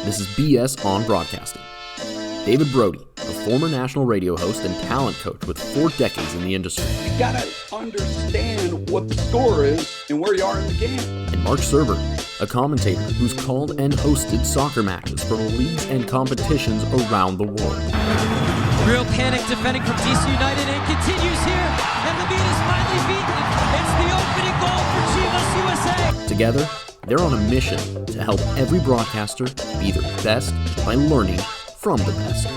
This is BS on Broadcasting. David Brody, a former national radio host and talent coach with 4 decades in the industry. You gotta understand what the score is and where you are in the game. And Marc Serber, a commentator who's called and hosted soccer matches for leagues and competitions around the world. Real panic defending from DC United and continues here. And the beat is finally beaten. It's the opening goal for Chivas USA. Together, they're on a mission to help every broadcaster be their best by learning from the best.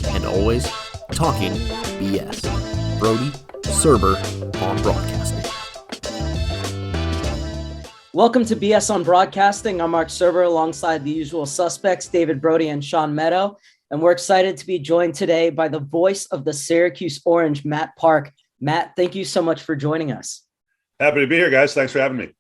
And always talking BS. Brody, Serber on Broadcasting. Welcome to BS on Broadcasting. I'm Marc Serber alongside the usual suspects, David Brody and Sean Meadow. And we're excited to be joined today by the voice of the Syracuse Orange, Matt Park. Matt, thank you so much for joining us. Happy to be here, guys. Thanks for having me.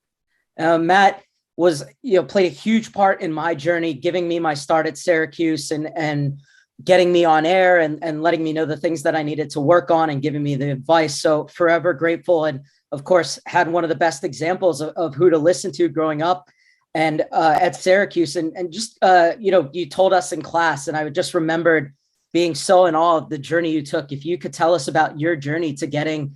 Matt played a huge part in my journey, giving me my start at Syracuse and getting me on air and letting me know the things that I needed to work on and giving me the advice. So forever grateful. And of course, had one of the best examples of who to listen to growing up and at Syracuse. And just, you told us in class, and I just remembered being so in awe of the journey you took. If you could tell us about your journey to getting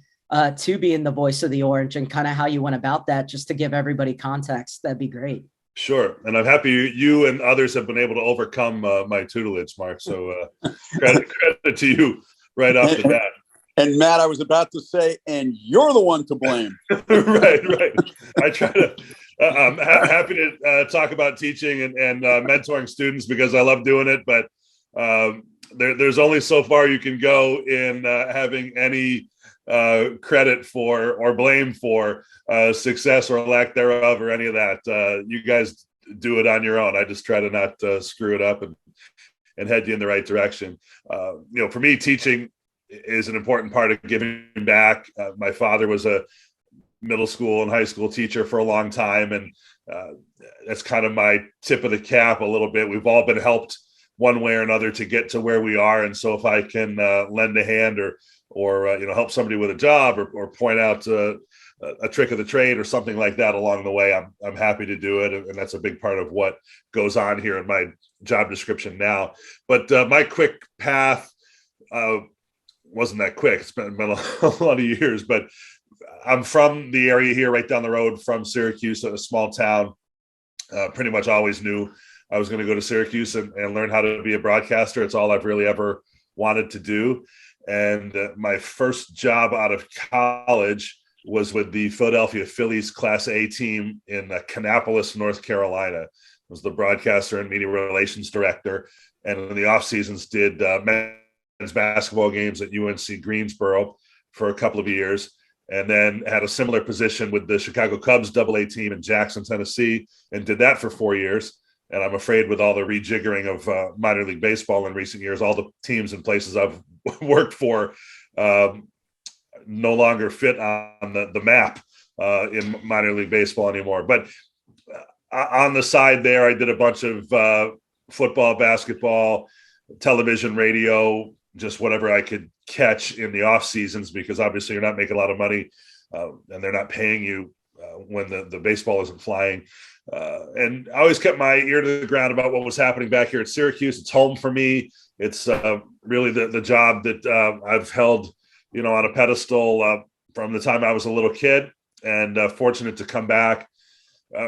to being the voice of the Orange and kind of how you went about that, just to give everybody context, that'd be great. Sure. And I'm happy you and others have been able to overcome my tutelage, Mark. So credit to you right off the bat. And Matt, I was about to say, and you're the one to blame. Right. I try to, I'm happy to talk about teaching and mentoring students because I love doing it. But there's only so far you can go in having any credit for or blame for success or lack thereof or any of that. You guys do it on your own. I just try to not screw it up and head you in the right direction. For me, teaching is an important part of giving back. My father was a middle school and high school teacher for a long time, and that's kind of my tip of the cap a little bit. We've all been helped one way or another to get to where we are, and so if I can lend a hand or help somebody with a job or point out a trick of the trade or something like that along the way, I'm happy to do it. And that's a big part of what goes on here in my job description now. But my quick path wasn't that quick. It's been a lot of years, but I'm from the area here right down the road from Syracuse, a small town. Pretty much always knew I was going to go to Syracuse and learn how to be a broadcaster. It's all I've really ever wanted to do. And my first job out of college was with the Philadelphia Phillies Class A team in Kannapolis, North Carolina. I was the broadcaster and media relations director. And in the off seasons did men's basketball games at UNC Greensboro for a couple of years. And then had a similar position with the Chicago Cubs AA team in Jackson, Tennessee, and did that for 4 years. And I'm afraid with all the rejiggering of minor league baseball in recent years, all the teams and places I've worked for no longer fit on the map in minor league baseball anymore. But on the side there, I did a bunch of football, basketball, television, radio, just whatever I could catch in the off seasons, because obviously you're not making a lot of money and they're not paying you when the baseball isn't flying. And I always kept my ear to the ground about what was happening back here at Syracuse. It's home for me. It's really the job that I've held, on a pedestal from the time I was a little kid, and fortunate to come back.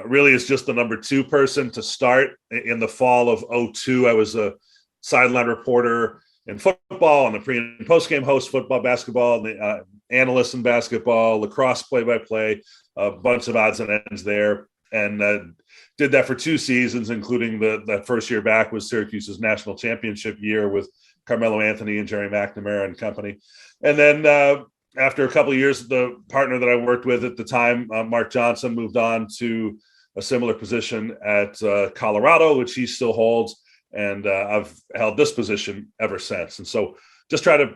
Really is just the number 2 person to start in the fall of 2002. I was a sideline reporter in football and the pre and post game host, football, basketball, and the analyst in basketball, lacrosse play-by-play, a bunch of odds and ends there. And did that for 2 seasons, including that first year back was Syracuse's national championship year with Carmelo Anthony and Jerry McNamara and company. And then after a couple of years, the partner that I worked with at the time, Mark Johnson, moved on to a similar position at Colorado, which he still holds. And I've held this position ever since. And so just try to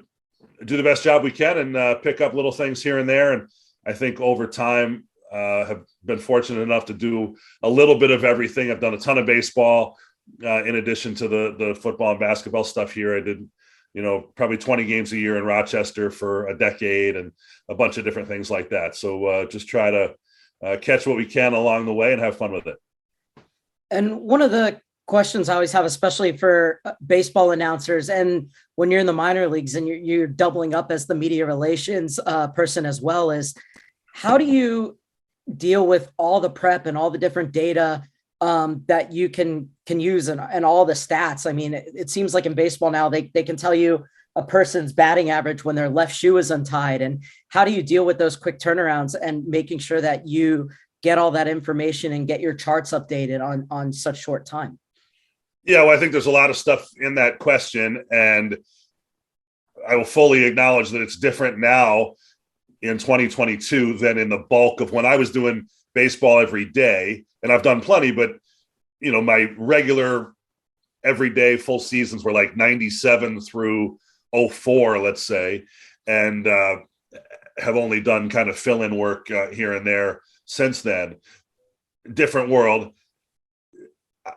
do the best job we can and pick up little things here and there. And I think over time, have been fortunate enough to do a little bit of everything. I've done a ton of baseball in addition to the football and basketball stuff here. I did, probably 20 games a year in Rochester for a decade and a bunch of different things like that. So just try to catch what we can along the way and have fun with it. And one of the questions I always have, especially for baseball announcers, and when you're in the minor leagues and you're doubling up as the media relations person as well, is how do you deal with all the prep and all the different data that you can use and all the stats? I mean, it seems like in baseball now, they can tell you a person's batting average when their left shoe is untied. And how do you deal with those quick turnarounds and making sure that you get all that information and get your charts updated on such short time? Yeah, well, I think there's a lot of stuff in that question, and I will fully acknowledge that it's different now in 2022 than in the bulk of when I was doing baseball every day. And I've done plenty, but my regular everyday full seasons were like 97 through 04, let's say, and have only done kind of fill-in work here and there since then. Different world.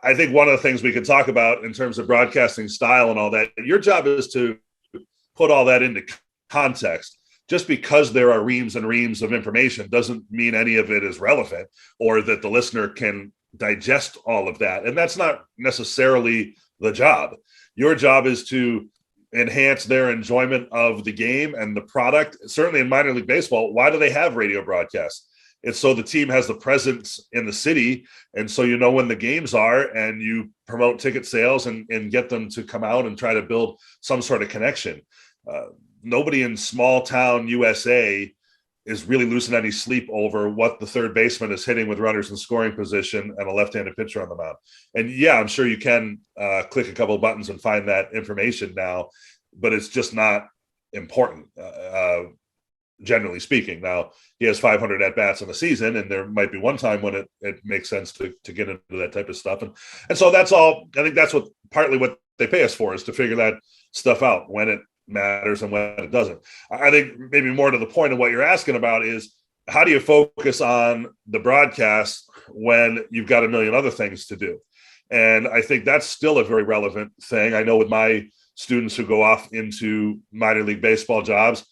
I think one of the things we could talk about in terms of broadcasting style and all that, your job is to put all that into context. Just because there are reams and reams of information doesn't mean any of it is relevant or that the listener can digest all of that. And that's not necessarily the job. Your job is to enhance their enjoyment of the game and the product. Certainly in minor league baseball, why do they have radio broadcasts? It's so the team has the presence in the city. And so you know when the games are, and you promote ticket sales and get them to come out and try to build some sort of connection. Nobody in small town USA is really losing any sleep over what the third baseman is hitting with runners in scoring position and a left-handed pitcher on the mound. And yeah, I'm sure you can click a couple of buttons and find that information now, but it's just not important, generally speaking. Now, he has 500 at-bats in a season, and there might be one time when it makes sense to get into that type of stuff. And so that's all. I think that's partly what they pay us for, is to figure that stuff out when it matters and when it doesn't. I think maybe more to the point of what you're asking about is, how do you focus on the broadcast when you've got a million other things to do? And I think that's still a very relevant thing. I know with my students who go off into minor league baseball jobs,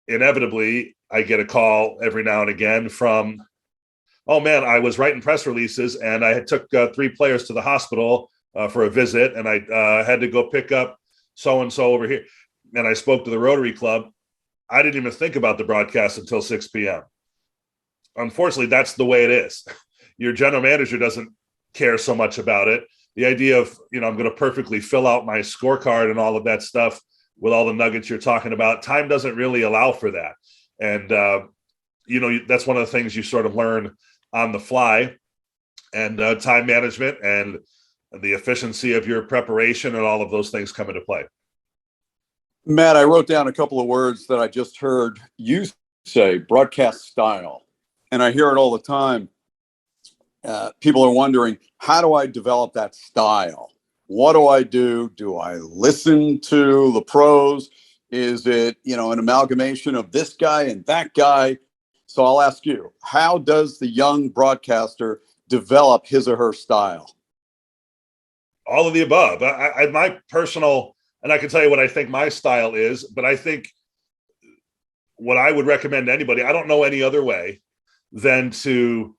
inevitably I get a call every now and again from, oh man, I was writing press releases and I had took 3 players to the hospital for a visit, and I had to go pick up so-and-so over here. And I spoke to the Rotary Club. I didn't even think about the broadcast until 6 p.m. Unfortunately, that's the way it is. Your general manager doesn't care so much about it. The idea of, I'm going to perfectly fill out my scorecard and all of that stuff with all the nuggets you're talking about, time doesn't really allow for that. And, that's one of the things you sort of learn on the fly, and time management and the efficiency of your preparation and all of those things come into play. Matt, I wrote down a couple of words that I just heard you say: broadcast style. And I hear it all the time. People are wondering, how do I develop that style? What do I do? Do I listen to the pros? Is it, an amalgamation of this guy and that guy? So I'll ask you, how does the young broadcaster develop his or her style? All of the above. My personal, and I can tell you what I think my style is, but I think what I would recommend to anybody, I don't know any other way than to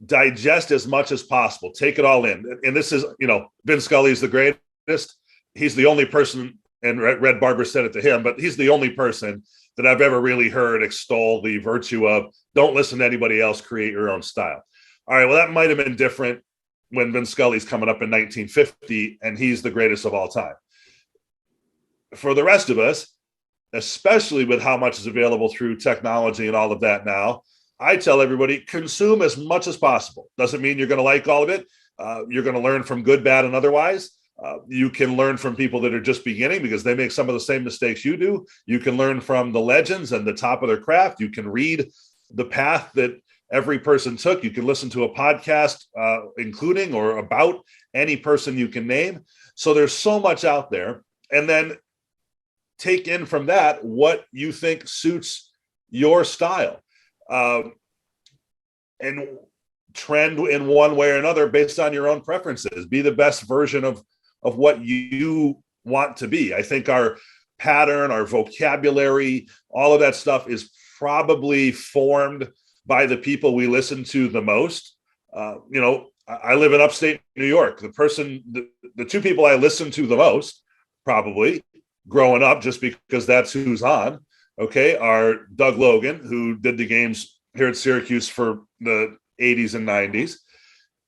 digest as much as possible, take it all in. And this is, Vin Scully is the greatest. He's the only person, and Red Barber said it to him, but he's the only person that I've ever really heard extol the virtue of, don't listen to anybody else, create your own style. All right, well, that might have been different when Vin Scully's coming up in 1950 and he's the greatest of all time. For the rest of us, especially with how much is available through technology and all of that now, I tell everybody, consume as much as possible. Doesn't mean you're going to like all of it. You're going to learn from good, bad, and otherwise. You can learn from people that are just beginning because they make some of the same mistakes you do. You can learn from the legends and the top of their craft. You can read the path that every person took. You can listen to a podcast, including or about any person you can name. So there's so much out there. And then take in from that what you think suits your style. And trend in one way or another based on your own preferences. Be the best version of what you want to be. I think our pattern, our vocabulary, all of that stuff is probably formed by the people we listen to the most. I live in upstate New York. The two people I listen to the most, probably growing up, just because that's who's on, okay, are Doug Logan, who did the games here at Syracuse for the 80s and 90s,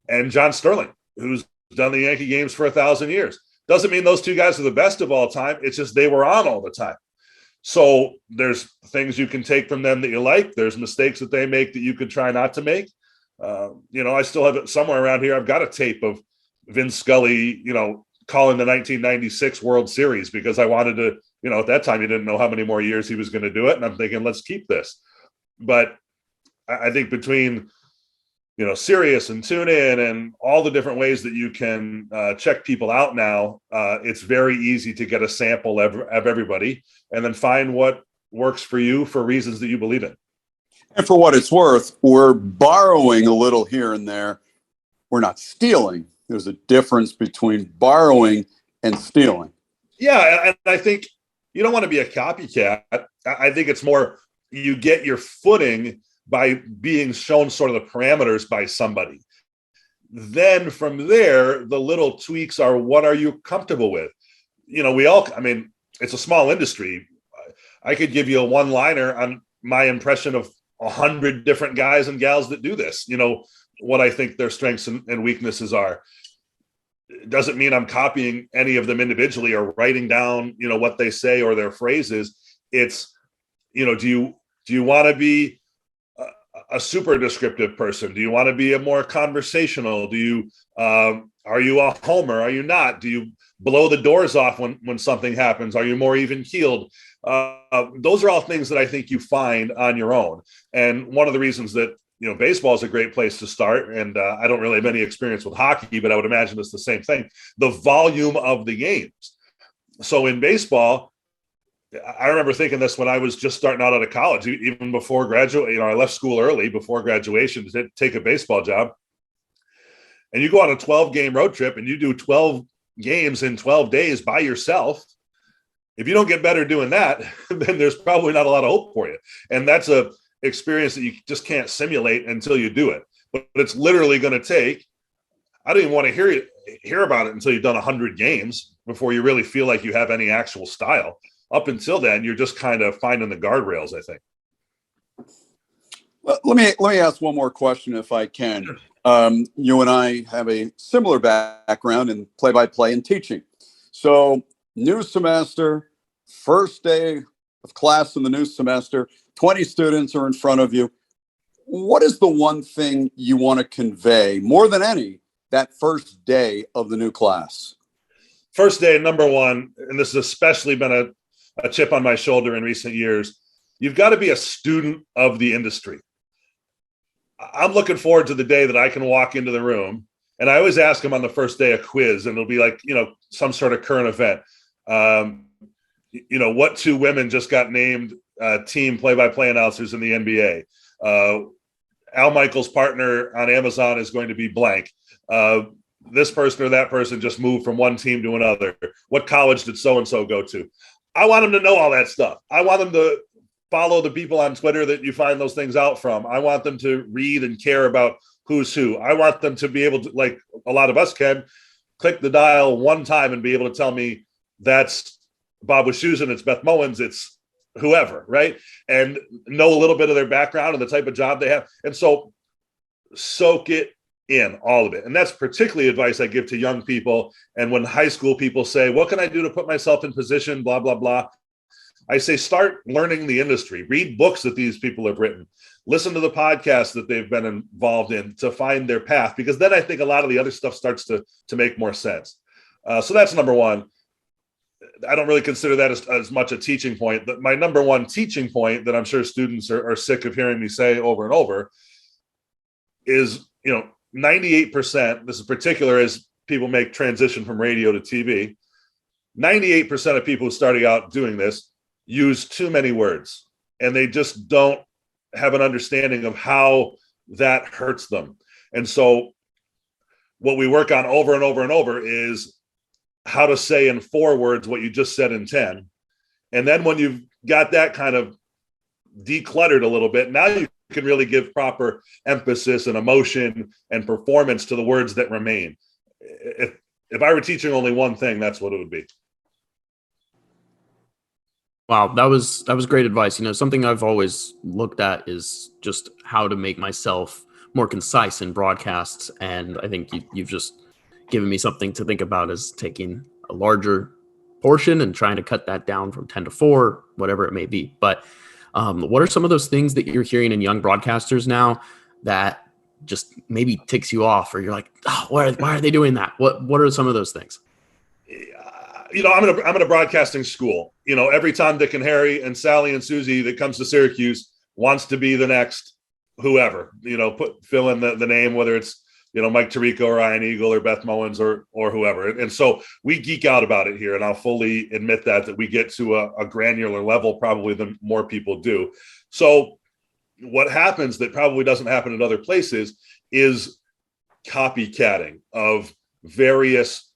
and John Sterling, who's done the Yankee games for 1,000 years. Doesn't mean those two guys are the best of all time. It's just they were on all the time. So there's things you can take from them that you like. There's mistakes that they make that you could try not to make. I still have it somewhere around here. I've got a tape of Vin Scully, calling the 1996 World Series because I wanted to, at that time, you didn't know how many more years he was going to do it. And I'm thinking, let's keep this. But I think between, Sirius and TuneIn and all the different ways that you can check people out now, it's very easy to get a sample of everybody and then find what works for you for reasons that you believe in. And for what it's worth, we're borrowing a little here and there. We're not stealing. There's a difference between borrowing and stealing. Yeah, and I think you don't want to be a copycat. I think it's more you get your footing by being shown sort of the parameters by somebody. Then from there, the little tweaks are, what are you comfortable with? It's a small industry. I could give you a one-liner on my impression of 100 different guys and gals that do this, what I think their strengths and weaknesses are. It doesn't mean I'm copying any of them individually or writing down, what they say or their phrases. It's, do you want to be a super descriptive person? Do you want to be a more conversational? Do you, are you a homer? Are you not? Do you blow the doors off when something happens? Are you more even keeled? Those are all things that I think you find on your own. And one of the reasons that, baseball is a great place to start. And I don't really have any experience with hockey, but I would imagine it's the same thing. The volume of the games. So in baseball, I remember thinking this when I was just starting out of college, even before graduate. I left school early before graduation to take a baseball job. And you go on a 12-game road trip and you do 12 games in 12 days by yourself. If you don't get better doing that, then there's probably not a lot of hope for you. And that's a experience that you just can't simulate until you do it. But it's literally going to take, I don't even want to hear about it until you've done 100 games before you really feel like you have any actual style. Up until then, you're just kind of finding the guardrails, I think. Well, let me ask one more question if I can. You and I have a similar background in play-by-play and teaching. So new semester, first day of class in the new semester, 20 students are in front of you. What is the one thing you want to convey more than any that first day of the new class? First day, number one, and this has especially been a chip on my shoulder in recent years, you've got to be a student of the industry. I'm looking forward to the day that I can walk into the room, and I always ask them on the first day a quiz, and it'll be like, some sort of current event. What two women just got named team play-by-play announcers in the NBA? Al Michaels' partner on Amazon is going to be blank. This person or that person just moved from one team to another. What college did so-and-so go to? I want them to know all that stuff. I want them to follow the people on Twitter that you find those things out from. I want them to read and care about who's who. I want them to be able to, like a lot of us can, click the dial one time and be able to tell me that's Bob Wischusen, it's Beth Mowins, it's whoever, right? And know a little bit of their background and the type of job they have. And so soak it in, all of it. And that's particularly advice I give to young people. And when high school people say, what can I do to put myself in position, blah, blah, blah, I say, start learning the industry. Read books that these people have written. Listen to the podcasts that they've been involved in to find their path, because then I think a lot of the other stuff starts to make more sense. So that's number one. I don't really consider that as much a teaching point. But my number one teaching point that I'm sure students are sick of hearing me say over and over is, 98%, this is particular as people make transition from radio to TV, 98% of people who starting out doing this use too many words, and they just don't have an understanding of how that hurts them. And so what we work on over and over and over is how to say in 4 words what you just said in 10. And then when you've got that kind of decluttered a little bit, now you can really give proper emphasis and emotion and performance to the words that remain. If I were teaching only one thing, that's what it would be. Wow, that was great advice. Something I've always looked at is just how to make myself more concise in broadcasts, and I think you've just given me something to think about, is taking a larger portion and trying to cut that down from 10 to 4, whatever it may be. But what are some of those things that you're hearing in young broadcasters now that just maybe ticks you off, or you're like, oh, why are they doing that? What are some of those things? I'm in a broadcasting school. Every Tom, Dick, and Harry and Sally and Susie that comes to Syracuse wants to be the next whoever. Fill in the name, whether it's Mike Tirico or Ryan Eagle or Beth Mullins or whoever. And so we geek out about it here, and I'll fully admit that we get to a granular level probably than more people do. So what happens that probably doesn't happen in other places is copycatting of various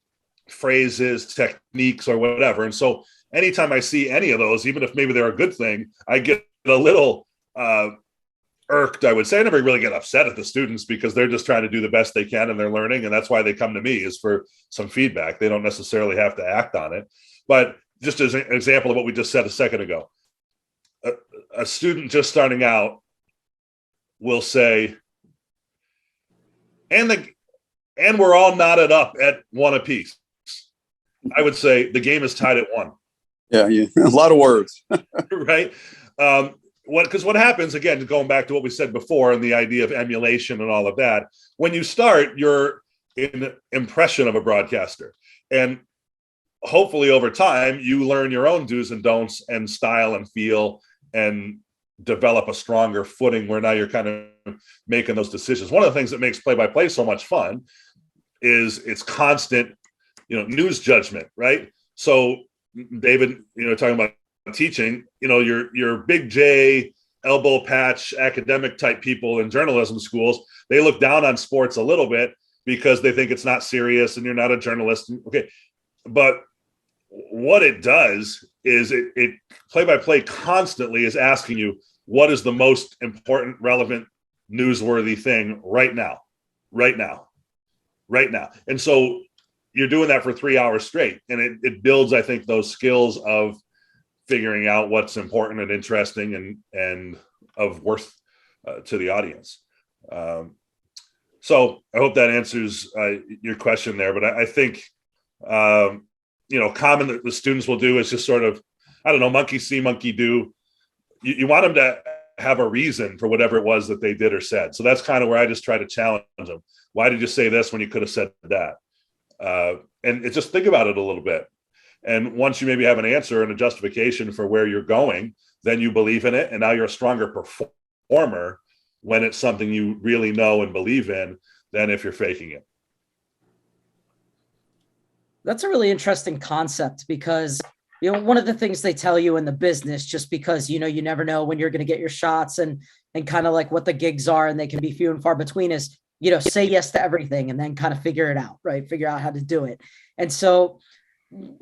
phrases, techniques, or whatever. And so anytime I see any of those, even if maybe they're a good thing, I get a little irked, I would say. I never really get upset at the students, because they're just trying to do the best they can and they're learning. And that's why they come to me, is for some feedback. They don't necessarily have to act on it. But just as an example of what we just said a second ago, a student just starting out will say, and we're all knotted up at 1 apiece. I would say the game is tied at 1. Yeah, a lot of words. Right? Because what happens, again, going back to what we said before and the idea of emulation and all of that, when you start, you're an impression of a broadcaster. And hopefully over time, you learn your own do's and don'ts and style and feel, and develop a stronger footing where now you're kind of making those decisions. One of the things that makes play-by-play so much fun is it's constant, news judgment, right? So David, talking about teaching, your big J, elbow patch, academic type people in journalism schools, they look down on sports a little bit because they think it's not serious and you're not a journalist. Okay. But what it does is it play-by-play constantly is asking you, what is the most important, relevant, newsworthy thing right now? And so you're doing that for 3 hours straight. And it builds, I think, those skills of figuring out what's important and interesting and of worth to the audience. So I hope that answers your question there. But I think, common that the students will do is just sort of, I don't know, monkey see, monkey do. You want them to have a reason for whatever it was that they did or said. So that's kind of where I just try to challenge them. Why did you say this when you could have said that? And just think about it a little bit. And once you maybe have an answer and a justification for where you're going, then you believe in it. And now you're a stronger performer when it's something you really know and believe in than if you're faking it. That's a really interesting concept, because one of the things they tell you in the business, just because you never know when you're going to get your shots and kind of like what the gigs are, and they can be few and far between, is say yes to everything and then kind of figure it out, right? Figure out how to do it. And so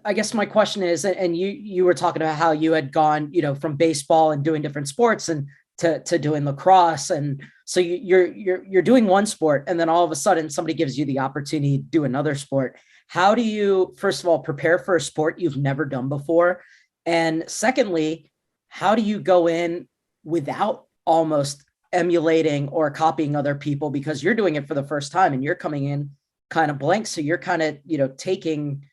I guess my question is, and you were talking about how you had gone, from baseball and doing different sports and to doing lacrosse. And so you're doing one sport, and then all of a sudden somebody gives you the opportunity to do another sport. How do you, first of all, prepare for a sport you've never done before? And secondly, how do you go in without almost emulating or copying other people, because you're doing it for the first time and you're coming in kind of blank? So you're kind of, taking,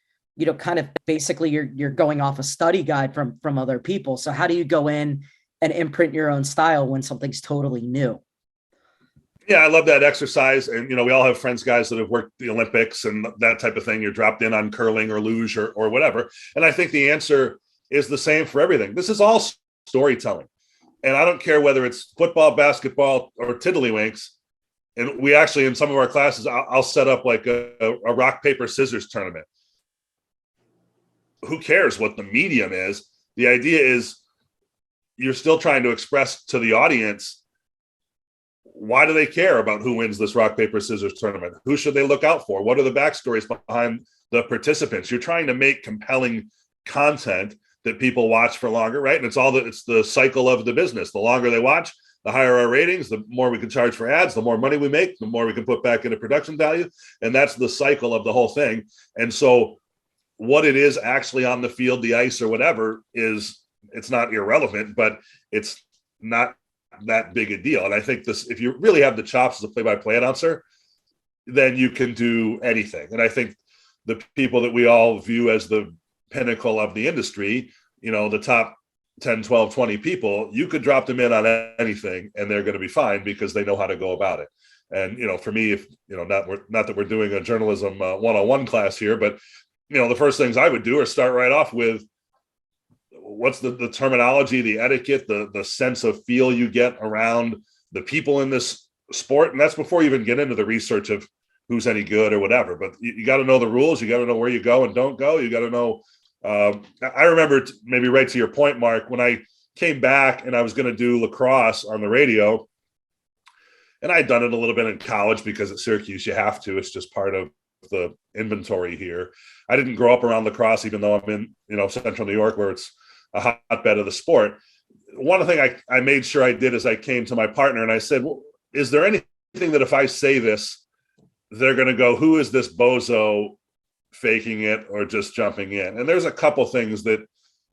kind of basically you're going off a study guide from other people. So how do you go in and imprint your own style when something's totally new? Yeah, I love that exercise. And, we all have friends, guys, that have worked the Olympics and that type of thing. You're dropped in on curling or luge or whatever. And I think the answer is the same for everything. This is all storytelling. And I don't care whether it's football, basketball, or tiddlywinks. And we actually, in some of our classes, I'll set up like a rock, paper, scissors tournament. Who cares what the medium is? The idea is you're still trying to express to the audience, why do they care about who wins this rock, paper, scissors tournament? Who should they look out for? What are the backstories behind the participants? You're trying to make compelling content that people watch for longer, right? And it's the cycle of the business. The longer they watch, the higher our ratings, the more we can charge for ads, the more money we make, the more we can put back into production value. And that's the cycle of the whole thing. And so what it is actually on the field, the ice or whatever, it's not irrelevant, but it's not that big a deal. And I think this, if you really have the chops as a play-by-play announcer, then you can do anything. And I think the people that we all view as the pinnacle of the industry, the top 10, 12, 20 people, you could drop them in on anything and they're going to be fine because they know how to go about it. And, for me, if, not that we're doing a journalism one-on-one class here, but, the first things I would do are start right off with what's the terminology, the etiquette, the sense of feel you get around the people in this sport. And that's before you even get into the research of who's any good or whatever. But you got to know the rules. You got to know where you go and don't go. You got to know. I remember, maybe right to your point, Mark, when I came back and I was going to do lacrosse on the radio, and I'd done it a little bit in college because at Syracuse you have to. It's just part of the inventory here. I didn't grow up around lacrosse, even though I'm in central New York, where it's a hotbed of the sport. One thing I made sure I did is I came to my partner and I said, well, is there anything that if I say this, they're going to go, who is this bozo faking it or just jumping in? And there's a couple things that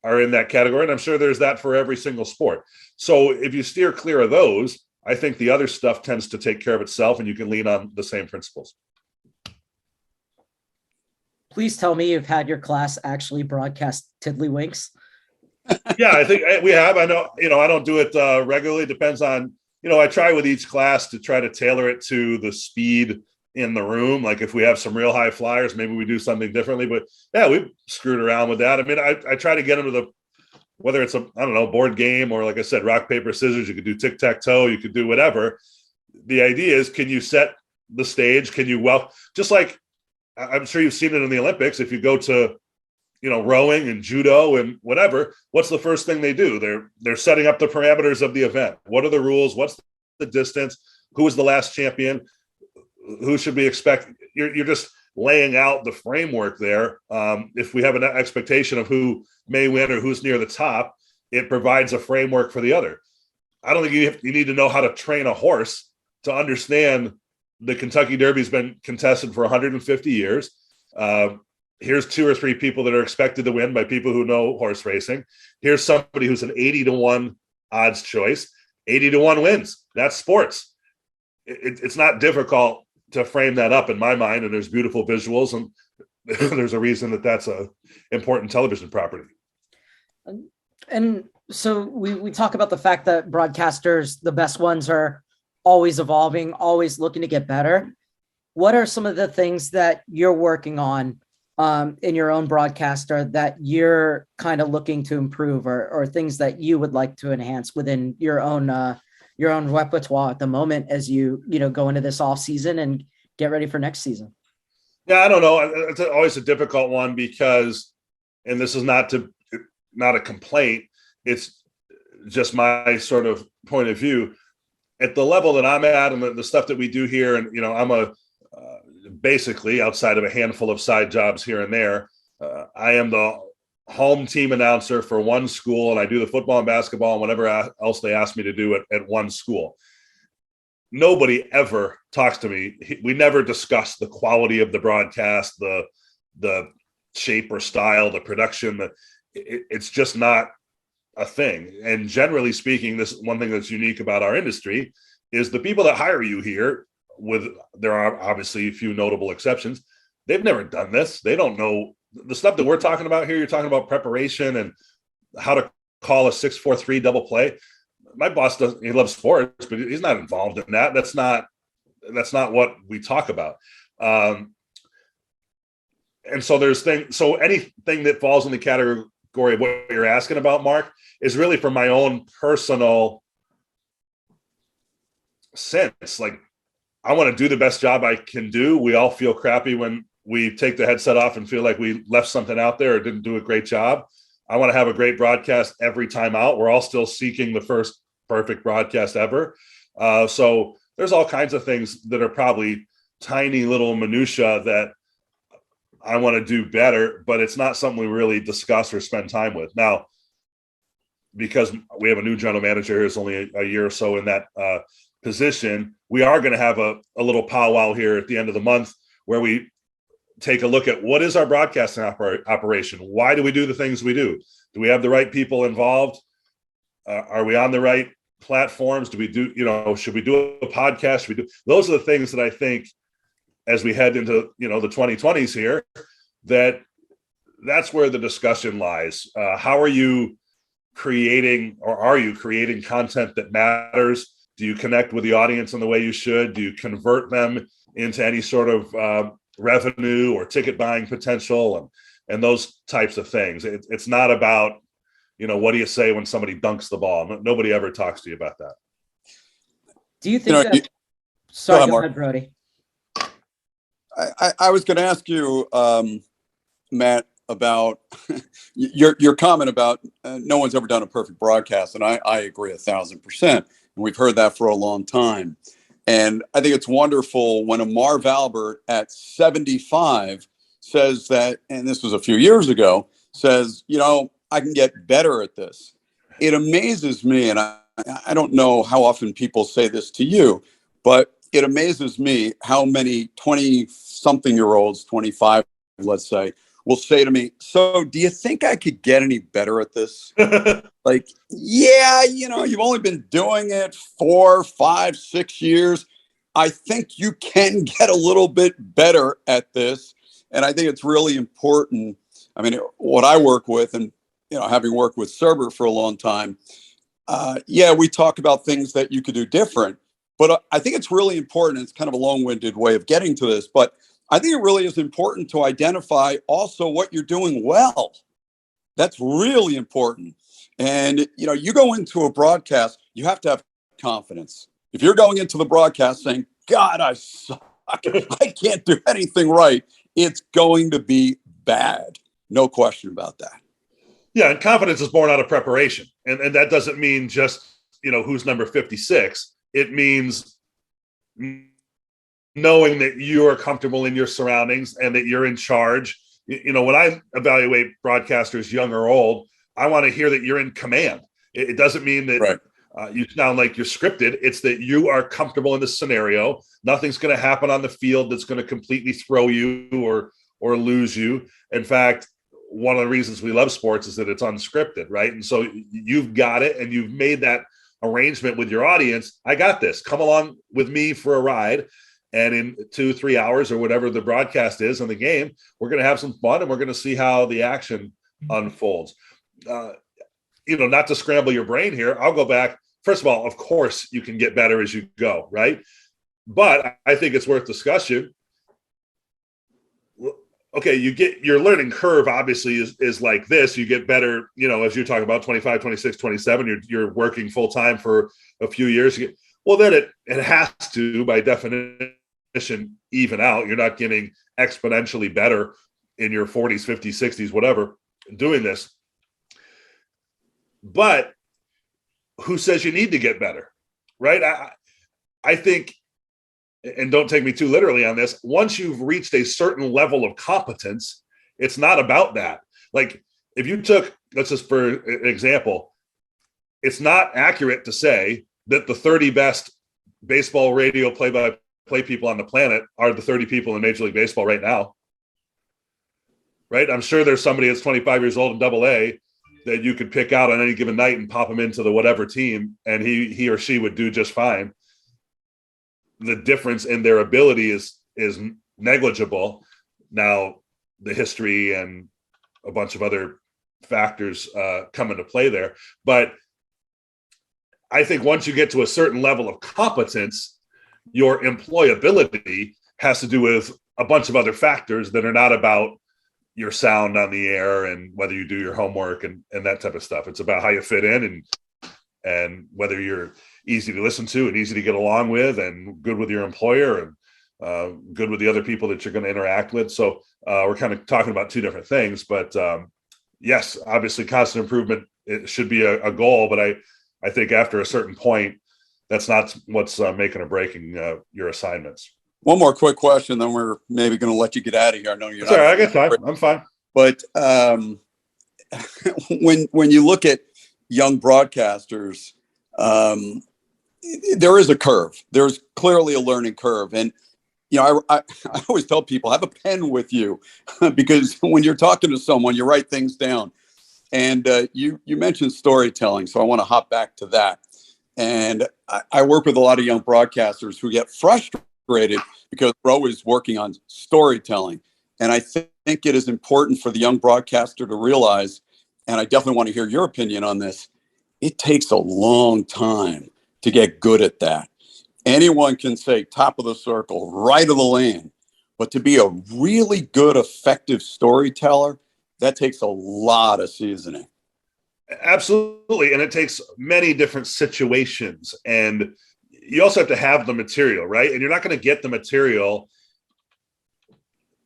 are in that category, and I'm sure there's that for every single sport. So if you steer clear of those, I think the other stuff tends to take care of itself, and you can lean on the same principles. Please tell me you've had your class actually broadcast Tiddlywinks. Yeah, I think we have. I know, I don't do it regularly. Depends on, I try with each class to try to tailor it to the speed in the room. Like if we have some real high flyers, maybe we do something differently. But yeah, we've screwed around with that. I mean, I try to get them to whether it's board game or, like I said, rock, paper, scissors. You could do tic-tac-toe. You could do whatever. The idea is, can you set the stage? Can you, just like I'm sure you've seen it in the Olympics. If you go to, rowing and judo and whatever, what's the first thing they do? They're setting up the parameters of the event. What are the rules? What's the distance? Who is the last champion? Who should we expect? You're just laying out the framework there. If we have an expectation of who may win or who's near the top, it provides a framework for the other. I don't think you need to know how to train a horse to understand the Kentucky Derby's been contested for 150 years. Here's 2 or 3 people that are expected to win by people who know horse racing. Here's somebody who's an 80-1 odds choice. 80-1 wins. That's sports. It's not difficult to frame that up in my mind, and there's beautiful visuals, and there's a reason that's a important television property. And so we talk about the fact that broadcasters, the best ones, are always evolving, always looking to get better. What are some of the things that you're working on in your own broadcaster that you're kind of looking to improve, or things that you would like to enhance within your own repertoire at the moment as you go into this off season and get ready for next season? Yeah, I don't know. It's always a difficult one because, and this is not a complaint, it's just my sort of point of view. At the level that I'm at and the stuff that we do here, and I'm basically, outside of a handful of side jobs here and there, I am the home team announcer for one school, and I do the football and basketball and whatever else they ask me to do at one school. Nobody ever talks to me. We never discuss the quality of the broadcast, the shape or style, the production. It's just not a thing. And generally speaking, this one thing that's unique about our industry is the people that hire you here, there are obviously a few notable exceptions, they've never done this. They don't know the stuff that we're talking about here. You're talking about preparation and how to call a 6-4-3 double play. My boss he loves sports, but he's not involved in that. That's not what we talk about. And so so anything that falls in the category of what you're asking about, Mark, is really from my own personal sense. Like, I want to do the best job I can do. We all feel crappy when we take the headset off and feel like we left something out there or didn't do a great job. I want to have a great broadcast every time out. We're all still seeking the first perfect broadcast ever. So there's all kinds of things that are probably tiny little minutia that I want to do better, but it's not something we really discuss or spend time with. Now, because we have a new general manager who's only a year or so in that position, we are going to have a little powwow here at the end of the month where we take a look at what is our broadcasting operation. Why do we do the things we do? Do we have the right people involved? Are we on the right platforms? Do we do, should we do a podcast? Should we do, those are the things that I think as we head into, the 2020s here, that's where the discussion lies. How are you creating, or are you creating content that matters? Do you connect with the audience in the way you should? Do you convert them into any sort of revenue or ticket buying potential and those types of things? It's not about, what do you say when somebody dunks the ball? Nobody ever talks to you about that. Do you think sorry, go ahead, Brody. I was going to ask you, Matt, about your comment about no one's ever done a perfect broadcast. And I agree 1,000%. And we've heard that for a long time. And I think it's wonderful when a Marv Albert at 75 says that, and this was a few years ago, says, I can get better at this. It amazes me, and I don't know how often people say this to you, but it amazes me how many 20-something-year-olds, 25, let's say, will say to me, so do you think I could get any better at this? Like, yeah, you've only been doing it 4, 5, 6 years. I think you can get a little bit better at this. And I think it's really important. I mean, what I work with, and, having worked with Serber for a long time, we talk about things that you could do different. But I think it's really important. It's kind of a long-winded way of getting to this, but I think it really is important to identify also what you're doing well. That's really important. And, you go into a broadcast, you have to have confidence. If you're going into the broadcast saying, God, I suck, I can't do anything right, it's going to be bad. No question about that. Yeah, and confidence is born out of preparation. And that doesn't mean just, who's number 56. It means knowing that you are comfortable in your surroundings and that you're in charge. When I evaluate broadcasters, young or old, I want to hear that you're in command. It doesn't mean that right. You sound like you're scripted. It's that you are comfortable in the scenario. Nothing's going to happen on the field that's going to completely throw you or lose you. In fact, one of the reasons we love sports is that it's unscripted, right? And so you've got it, and you've made that arrangement with your audience. I got this. Come along with me for a ride. And in 2-3 hours or whatever the broadcast is in the game, we're going to have some fun, and we're going to see how the action unfolds. Not to scramble your brain here, I'll go back. First of all, of course, you can get better as you go, right? But I think it's worth discussion. Okay, your learning curve obviously is like this. You get better, as you're talking about 25, 26, 27, you're working full time for a few years. Well, then it has to, by definition, even out. You're not getting exponentially better in your 40s, 50s, 60s, whatever, doing this. But who says you need to get better, right? I think, and don't take me too literally on this, once you've reached a certain level of competence, it's not about that. Like, if you took, let's just for an example, it's not accurate to say that the 30 best baseball radio play-by-play people on the planet are the 30 people in Major League Baseball right now, right? I'm sure there's somebody that's 25 years old in AA that you could pick out on any given night and pop him into the whatever team, and he or she would do just fine. The difference in their ability is negligible. Now, the history and a bunch of other factors come into play there. But I think once you get to a certain level of competence, your employability has to do with a bunch of other factors that are not about your sound on the air and whether you do your homework and that type of stuff. It's about how you fit in and whether you're easy to listen to and easy to get along with and good with your employer and good with the other people that you're going to interact with. So we're kind of talking about two different things, but yes, obviously constant improvement, it should be a goal, but I think after a certain point, that's not what's making or breaking your assignments. One more quick question, then we're maybe going to let you get out of here. I know you're not. Sorry, I got time. I'm fine. But when you look at, young broadcasters, there is a curve. There's clearly a learning curve. And, I always tell people, have a pen with you because when you're talking to someone, you write things down. And you mentioned storytelling, so I want to hop back to that. And I work with a lot of young broadcasters who get frustrated because we're always working on storytelling. And I think it is important for the young broadcaster to realize, and I definitely want to hear your opinion on this, it takes a long time to get good at that. Anyone can say top of the circle, right of the lane, but to be a really good, effective storyteller, that takes a lot of seasoning. Absolutely. And it takes many different situations. And you also have to have the material, right? And you're not going to get the material.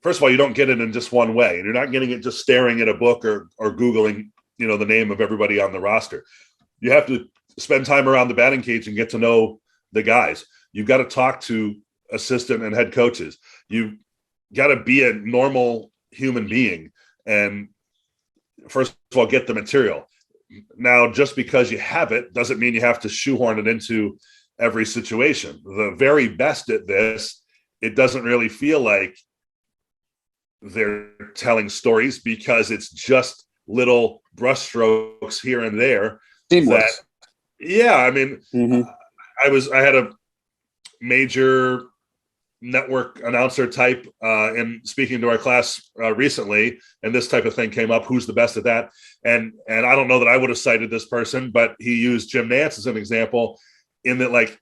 First of all, you don't get it in just one way. And you're not getting it just staring at a book or Googling, the name of everybody on the roster. You have to spend time around the batting cage and get to know the guys. You've got to talk to assistant and head coaches. You've got to be a normal human being. And first of all, get the material. Now, just because you have it doesn't mean you have to shoehorn it into every situation. The very best at this, it doesn't really feel like they're telling stories because it's just little brushstrokes here and there. Seamless. I mean, I had a major network announcer type in speaking to our class recently, and this type of thing came up. Who's the best at that? And I don't know that I would have cited this person, but he used Jim Nantz as an example in that, like,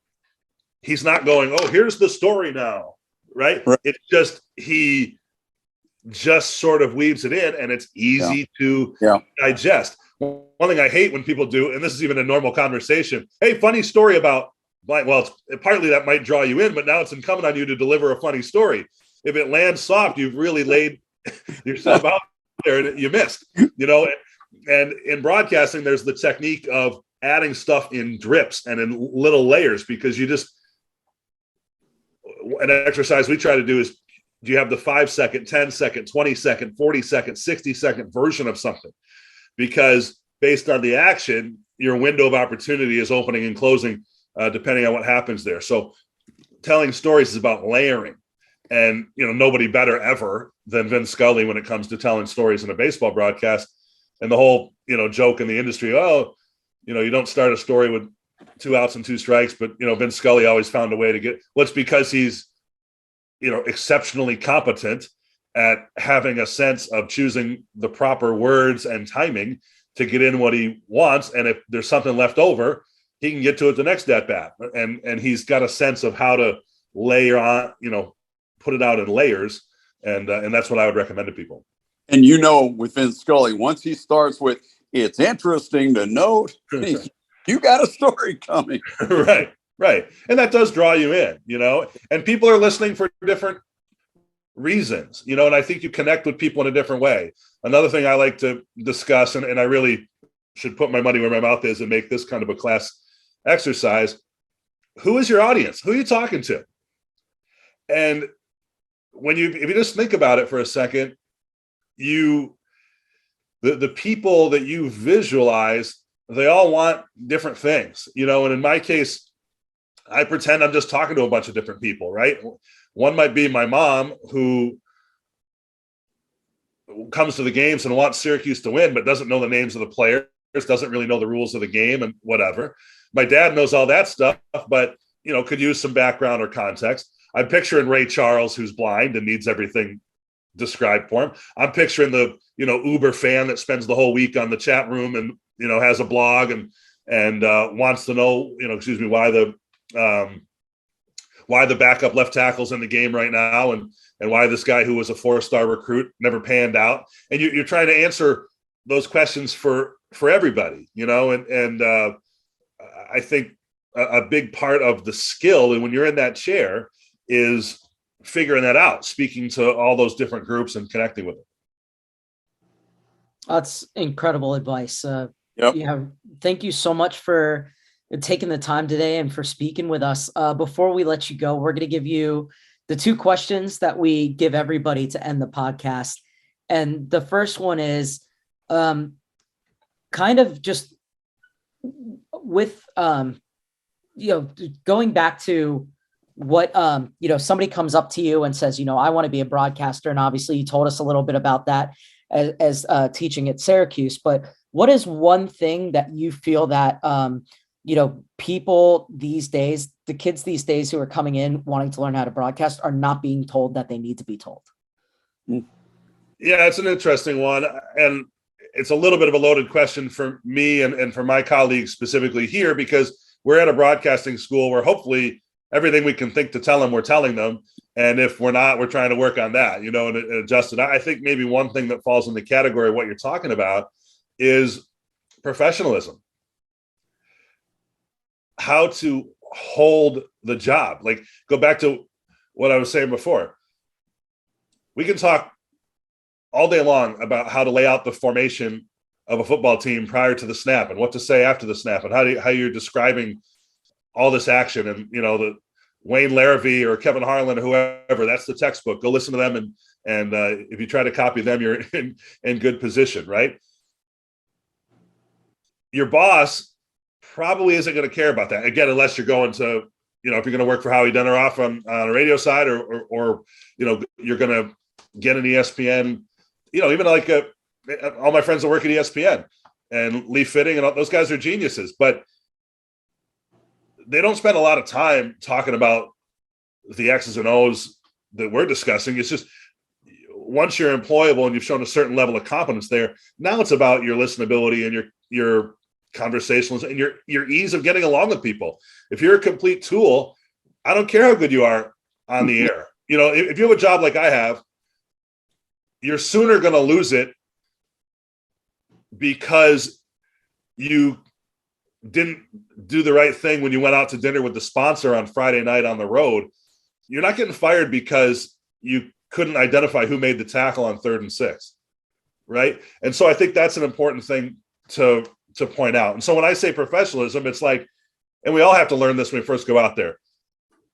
he's not going, oh, here's the story now, right? It's just he just sort of weaves it in, and it's easy to digest. One thing I hate when people do, and this is even a normal conversation, hey, funny story about blank. Well, partly that might draw you in, but now it's incumbent on you to deliver a funny story. If it lands soft, you've really laid yourself out there and you missed, and in broadcasting, there's the technique of adding stuff in drips and in little layers, because an exercise we try to do is, do you have the 5-second, 10-second, 20-second, 40-second, 60-second version of something? Because based on the action, your window of opportunity is opening and closing depending on what happens there. So telling stories is about layering. And, nobody better ever than Vin Scully when it comes to telling stories in a baseball broadcast. And the whole, joke in the industry, you don't start a story with 2 outs and 2 strikes, but, Vin Scully always found a way to get, well, it's because he's, exceptionally competent at having a sense of choosing the proper words and timing to get in what he wants. And if there's something left over, he can get to it the next at bat. And he's got a sense of how to layer on, put it out in layers. And that's what I would recommend to people. And with Vin Scully, once he starts with, it's interesting to note, you got a story coming. Right. And that does draw you in, and people are listening for different reasons, and I think you connect with people in a different way. Another thing I like to discuss, and I really should put my money where my mouth is and make this kind of a class exercise. Who is your audience? Who are you talking to? And if you just think about it for a second, the people that you visualize, they all want different things, and in my case, I pretend I'm just talking to a bunch of different people, right? One might be my mom, who comes to the games and wants Syracuse to win, but doesn't know the names of the players, doesn't really know the rules of the game and whatever. My dad knows all that stuff, but, could use some background or context. I'm picturing Ray Charles, who's blind and needs everything described for him. I'm picturing the, Uber fan that spends the whole week on the chat room and, has a blog and wants to know, why the backup left tackle's in the game right now, and why this guy who was a 4-star recruit never panned out. And you're trying to answer those questions for everybody, and I think a big part of the skill, and when you're in that chair, is figuring that out, speaking to all those different groups and connecting with them. That's incredible advice. Yep. Thank you so much for taking the time today and for speaking with us. Before we let you go, we're going to give you the 2 questions that we give everybody to end the podcast. And the first one is kind of just with, going back to what, somebody comes up to you and says, I want to be a broadcaster. And obviously you told us a little bit about that as teaching at Syracuse, but what is one thing that you feel that, people these days, the kids these days who are coming in wanting to learn how to broadcast are not being told that they need to be told? Yeah, it's an interesting one. And it's a little bit of a loaded question for me and for my colleagues specifically here, because we're at a broadcasting school where hopefully everything we can think to tell them, we're telling them. And if we're not, we're trying to work on that, and adjust it. I think maybe one thing that falls in the category of what you're talking about is professionalism. How to hold the job. Like, go back to what I was saying before. We can talk all day long about how to lay out the formation of a football team prior to the snap and what to say after the snap and how you're describing all this action. And, the Wayne Larrivee or Kevin Harlan or whoever, that's the textbook. Go listen to them. And if you try to copy them, you're in good position, right? Your boss probably isn't going to care about that. Again, unless you're going to, if you're going to work for Howie Denneroff on a radio side or you're going to get an ESPN, even like all my friends that work at ESPN and Lee Fitting and all, those guys are geniuses, but they don't spend a lot of time talking about the X's and O's that we're discussing. It's just, once you're employable and you've shown a certain level of competence there, now it's about your listenability and your conversationalism and your ease of getting along with people. If you're a complete tool, I don't care how good you are on the air. If you have a job like I have, you're sooner going to lose it because you didn't do the right thing when you went out to dinner with the sponsor on Friday night on the road. You're not getting fired because you couldn't identify who made the tackle on 3rd and 6, right? And so I think that's an important thing to point out. And so when I say professionalism, it's like, and we all have to learn this when we first go out there.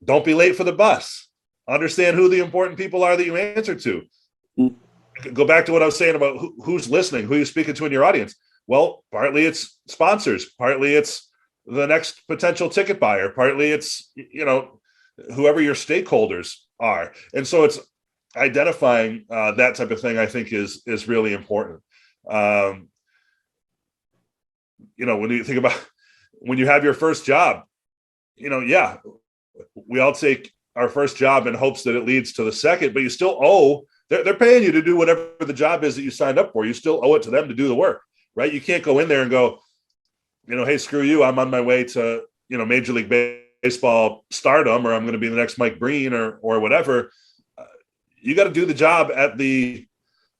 Don't be late for the bus. Understand who the important people are that you answer to. Go back to what I was saying about who's listening, who you're speaking to in your audience. Well, partly it's sponsors, partly it's the next potential ticket buyer, partly it's, whoever your stakeholders are. And so it's identifying that type of thing, I think is really important. When you think about when you have your first job, we all take our first job in hopes that it leads to the second, but you still owe, they're paying you to do whatever the job is that you signed up for. You still owe it to them to do the work, right? You can't go in there and go, hey, screw you. I'm on my way to, Major League Baseball stardom, or I'm going to be the next Mike Breen or whatever. You got to do the job at the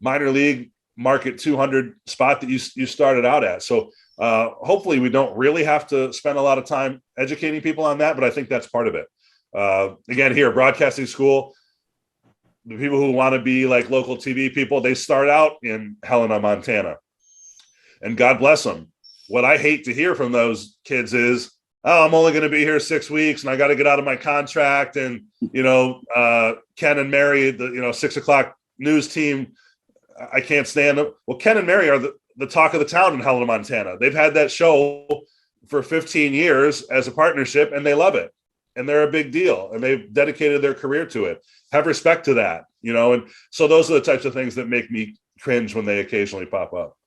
minor league market 200 spot that you started out at. So hopefully we don't really have to spend a lot of time educating people on that, but I think that's part of it. Again, here, broadcasting school, the people who want to be like local TV people, they start out in Helena, Montana, and God bless them. What I hate to hear from those kids is, oh, I'm only going to be here 6 weeks and I got to get out of my contract. And, Ken and Mary, the, 6:00 news team, I can't stand them. Well, Ken and Mary are the talk of the town in Helena, Montana. They've had that show for 15 years as a partnership and they love it. And they're a big deal and they've dedicated their career to it. Have respect to that, and so those are the types of things that make me cringe when they occasionally pop up.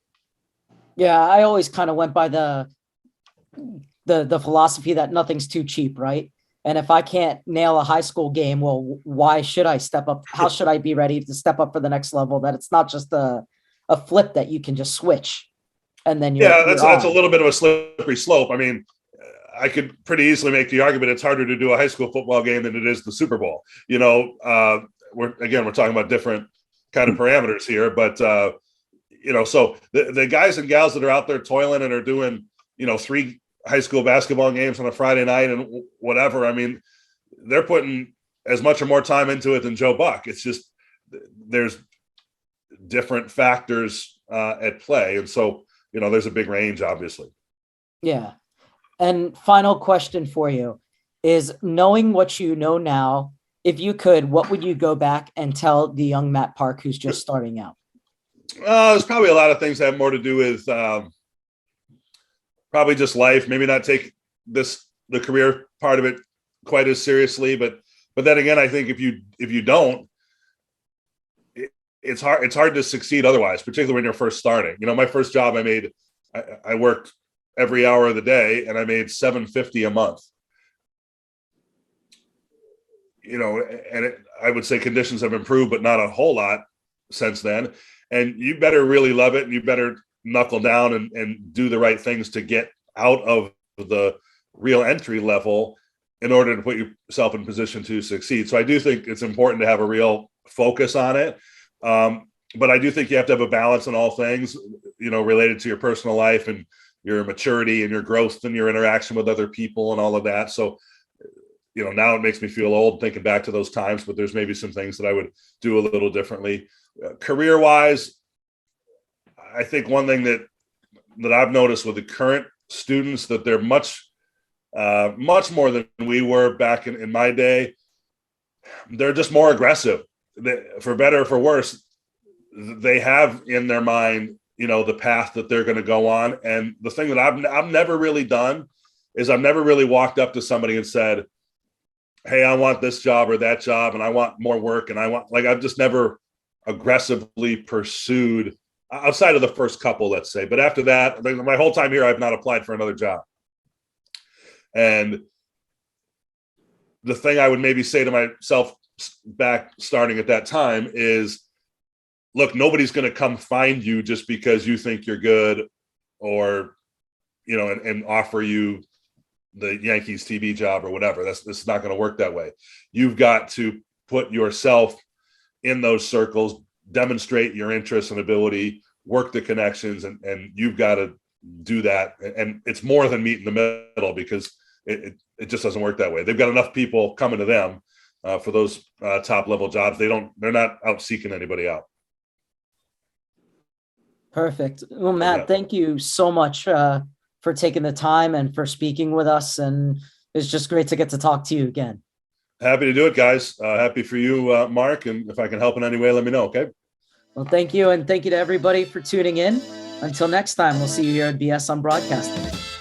Yeah. I always kind of went by the philosophy that nothing's too cheap. Right. And if I can't nail a high school game, well, why should I step up? How should I be ready to step up for the next level? That it's not just a flip that you can just switch. And then that's a little bit of a slippery slope. I mean, I could pretty easily make the argument it's harder to do a high school football game than it is the Super Bowl. We're talking about different kind of parameters here, but so the guys and gals that are out there toiling and are doing, 3 high school basketball games on a Friday night and whatever, I mean, they're putting as much or more time into it than Joe Buck. It's just, there's different factors at play. And so, there's a big range, obviously. Yeah. And final question for you is, knowing what you know now, if you could, what would you go back and tell the young Matt Park who's just starting out? There's probably a lot of things that have more to do with probably just life, maybe not take the career part of it quite as seriously, but then again, I think if you don't, it's hard to succeed otherwise, particularly when you're first starting. My first job I worked every hour of the day and I made $750 a month. I would say conditions have improved, but not a whole lot since then. And you better really love it, and you better knuckle down and do the right things to get out of the real entry level in order to put yourself in position to succeed. So I do think it's important to have a real focus on it. But I do think you have to have a balance in all things, related to your personal life and your maturity and your growth and your interaction with other people and all of that. So, now it makes me feel old thinking back to those times, but there's maybe some things that I would do a little differently. Career-wise, I think one thing that I've noticed with the current students, that they're much more than we were back in my day. They're just more aggressive. For better or for worse, they have in their mind, the path that they're going to go on. And the thing that I've never really done is I've never really walked up to somebody and said, hey, I want this job or that job, and I want more work. And I've just never aggressively pursued, outside of the first couple, let's say. But after that, my whole time here, I've not applied for another job. And the thing I would maybe say to myself back starting at that time is, look, nobody's going to come find you just because you think you're good, or, and offer you the Yankees TV job or whatever. This is not going to work that way. You've got to put yourself in those circles, demonstrate your interest and ability, work the connections, and you've got to do that. And it's more than meet in the middle, because it just doesn't work that way. They've got enough people coming to them for those top level jobs. They're not out seeking anybody out. Perfect. Well, Matt, thank you so much for taking the time and for speaking with us. And it's just great to get to talk to you again. Happy to do it, guys. Happy for you, Mark. And if I can help in any way, let me know. Okay. Well, thank you. And thank you to everybody for tuning in. Until next time, we'll see you here at BS on Broadcasting.